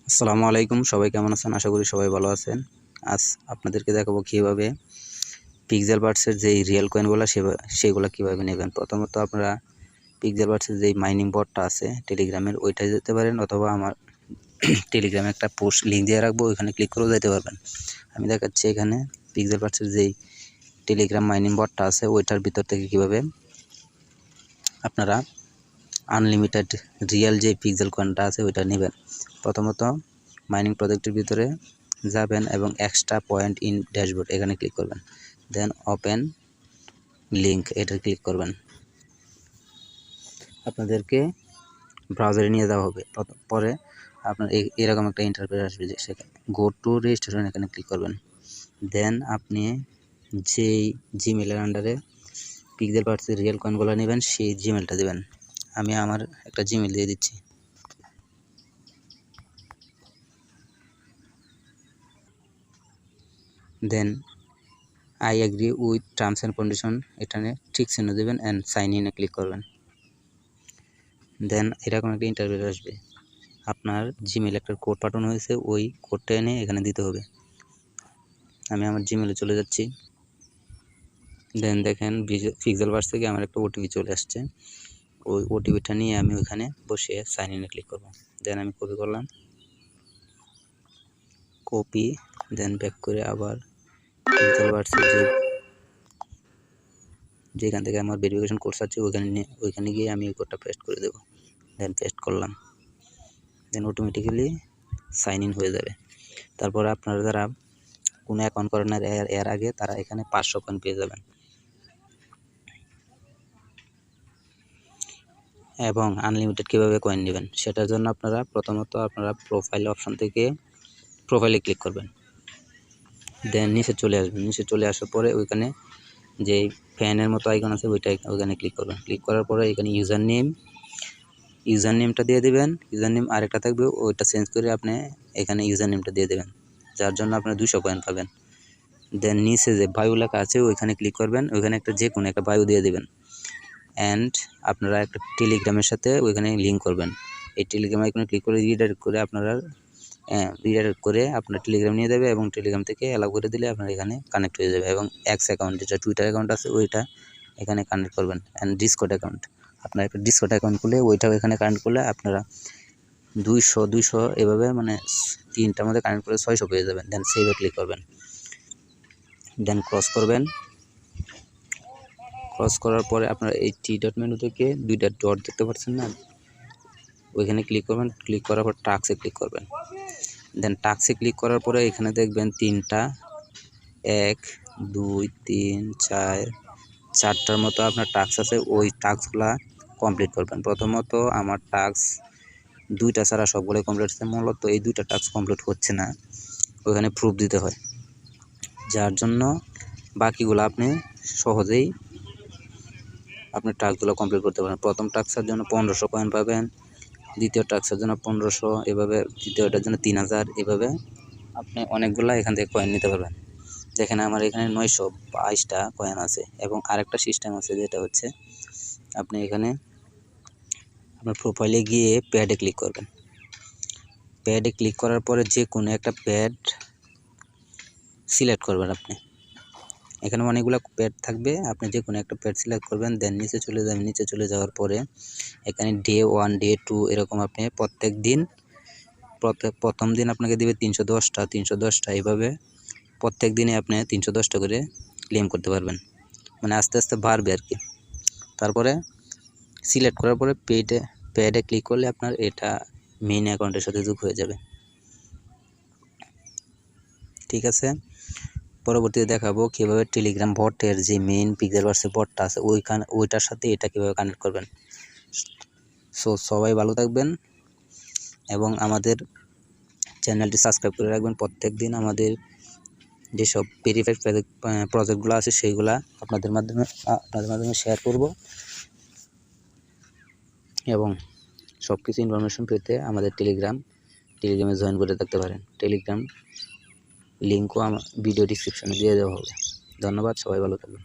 আসসালামু আলাইকুম, সবাই কেমন আছেন? আশা করি সবাই ভালো আছেন। আজ আপনাদেরকে দেখাবো কীভাবে পিক্সেল বার্ডসের যেই রিয়েল কয়েনগুলো সেগুলো কীভাবে নেবেন। প্রথমত আপনারা পিক্সেল বার্ডসের যেই মাইনিং বটটা আছে টেলিগ্রামের, ওইটায় যেতে পারেন, অথবা আমার টেলিগ্রামে একটা পোস্ট লিঙ্ক দিয়ে রাখবো, ওইখানে ক্লিক করেও যেতে পারবেন। আমি দেখাচ্ছি এখানে পিক্সেল বার্ডসের যেই টেলিগ্রাম মাইনিং বটটা আছে ওইটার ভিতর থেকে কীভাবে আপনারা আনলিমিটেড রিয়েল যে পিক্সেল কয়েনটা আছে ওইটা নেবেন। প্রথমত মাইনিং প্রজেক্টের ভিতরে যাবেন এবং এক্সট্রা পয়েন্ট ইন ড্যাশবোর্ড এখানে ক্লিক করবেন। দেন ওপেন লিঙ্ক এটা ক্লিক করবেন। আপনাদেরকে ব্রাউজারে নিয়ে যাওয়া হবে। পরে আপনার এরকম একটা ইন্টারফেস আসবে, যে সেখানে গো টু রেজিস্ট্রেশন এখানে ক্লিক করবেন। দেন আপনি যেই জিমেলের আন্ডারে পিক্সেল বার্ডসের রিয়েল কয়েনগুলো নেবেন সেই জিমেলটা দেবেন। আমি আমার একটা জিমেল দিয়ে দিচ্ছি। Then I agree with terms and condition এখানে ঠিক চিহ্ন দেবেন অ্যান্ড সাইন ইনে ক্লিক করবেন। দেন এরকম একটা ইন্টারভিউ আসবে, আপনার জিমেল একটা কোড পাঠানো হয়েছে, ওই কোডটা এনে এখানে দিতে হবে। আমি আমার জিমেলে চলে যাচ্ছি। দেন দেখেন পিক্সেল বার্ডস থেকে আমার একটা ওটিপি চলে আসছে। ওই ওটিপিটা নিয়ে আমি ওইখানে বসে সাইন ইনে ক্লিক করব। দেন আমি কপি করলাম, কপি, দেন ব্যাক করে আবার পিক্সেল বার্ডসের যেখান থেকে আমার ভেরিফিকেশন কোর্স আছে ওইখানে গিয়ে আমি ওই কোডটা পেস্ট করে দেবো। দেন পেস্ট করলাম। দেন অটোমেটিক্যালি সাইন ইন হয়ে যাবে। তারপরে আপনারা যারা কোনো অ্যাকাউন্ট করেন না এর আগে, তারা এখানে 500 কয়েন পেয়ে যাবেন। এবং আনলিমিটেড কীভাবে কয়েন নেবেন সেটার জন্য আপনারা প্রথমত আপনারা প্রোফাইল অপশন থেকে প্রোফাইলে ক্লিক করবেন। দেন নিচে চলে আসবেন। নিচে চলে আসার পরে ওইখানে যে ফ্যানের মতো আইকন আছে ওইখানে ক্লিক করবেন। ক্লিক করার পরে এখানে ইউজার নেমটা দিয়ে দেবেন। ইউজার নেম আরেকটা থাকবে, ওইটা চেঞ্জ করে আপনি এখানে ইউজার নেমটা দিয়ে দেবেন, যার জন্য আপনার 200 কয়েন পাবেন। দেন নিচে যে বায়ো লেখা আছে ওইখানে ক্লিক করবেন, ওইখানে যে কোনো একটা বায়ো দিয়ে দেবেন। অ্যান্ড আপনারা একটা টেলিগ্রামের সাথে ওইখানে লিঙ্ক করবেন। এই টেলিগ্রাম আইকনে ক্লিক করে রিডাইরেক্ট করে আপনার টেলিগ্রাম নিয়ে যাবে, এবং টেলিগ্রাম থেকে অ্যালাউ করে দিলে আপনার এখানে কানেক্ট হয়ে যাবে। এবং এক্স অ্যাকাউন্ট, যেটা টুইটার অ্যাকাউন্ট আছে, ওইটা এখানে কানেক্ট করবেন। অ্যান্ড ডিসকর্ড অ্যাকাউন্ট, আপনার একটা ডিসকর্ড অ্যাকাউন্ট খুলে ওইটাও এখানে কানেক্ট করলে আপনারা 200 এভাবে মানে 3টার মধ্যে কানেক্ট করে 600 পেয়ে যাবেন। দেন সেভে ক্লিক করবেন। দেন ক্রস করবেন। ক্রস করার পরে আপনারা এই টি ডট মেনু থেকে 2টা ডট দেখতে পাচ্ছেন না, ওইখানে ক্লিক করবেন। ক্লিক করার পর টাস্কে ক্লিক করবেন। দেন টাস্কে ক্লিক করার পরে এখানে দেখবেন 3টা 1 2 3 4টার মতো আপনার টাস্ক আছে। ওই টাস্কগুলা কমপ্লিট করবেন। প্রথমত আমার টাস্ক 2টা ছাড়া সবগুলোই কমপ্লিট হচ্ছে। মূলত এই 2টা টাস্ক কমপ্লিট হচ্ছে না, ওইখানে প্রুফ দিতে হয়, যার জন্য বাকিগুলো আপনি সহজেই আপনার টাস্কগুলো কমপ্লিট করতে পারেন। প্রথম টাস্কের জন্য 1500 কয়েন পাবেন, দ্বিতীয় টাস্কের জন্য 1500, এভাবে তৃতীয়টার জন্য 3000, এভাবে আপনি অনেকগুলো এখান থেকে কয়েন নিতে পারবেন। দেখেন আমার এখানে 922টা কয়েন আছে। এবং আরেকটা সিস্টেম আছে, যেটা হচ্ছে আপনি এখানে আপনার প্রোফাইলে গিয়ে প্যাডে ক্লিক করবেন। প্যাডে ক্লিক করার পরে যে কোনো একটা প্যাড সিলেক্ট করবেন। আপনি এখানে অনেকগুলো প্যাড থাকবে, আপনি যে কোনো একটা প্যাড সিলেক্ট করবেন। দেন নিচে চলে যাবেন। নিচে চলে যাওয়ার পরে এখানে ডে 1 ডে 2 এরকম আপনি প্রথম দিন আপনাকে দেবে 310টা, এইভাবে প্রত্যেক দিনে আপনি 310টা করে ক্লেম করতে পারবেন। মানে আস্তে আস্তে বাড়বে আর কি। তারপরে সিলেক্ট করার পরে প্যাডে ক্লিক করলে আপনার এটা মেইন অ্যাকাউন্টের সাথে যোগ হয়ে যাবে। ঠিক আছে, পরবর্তীতে দেখাবো কীভাবে টেলিগ্রাম বটের যে মেইন পিক্সেল বার্ডসের বটটা আছে ওইটার সাথে এটা কীভাবে কানেক্ট করবেন। সো সবাই ভালো থাকবেন এবং আমাদের চ্যানেলটি সাবস্ক্রাইব করে রাখবেন। প্রত্যেক দিন আমাদের যেসব ভেরিফাইড প্রজেক্টগুলো আছে সেইগুলা আপনাদের মাধ্যমে শেয়ার করব, এবং সব কিছু ইনফরমেশন পেতে আমাদের টেলিগ্রামে জয়েন করে থাকতে পারেন। টেলিগ্রাম লিঙ্কও আমার ভিডিও ডিসক্রিপশনে দিয়ে দেওয়া হবে। ধন্যবাদ, সবাই ভালো থাকবেন।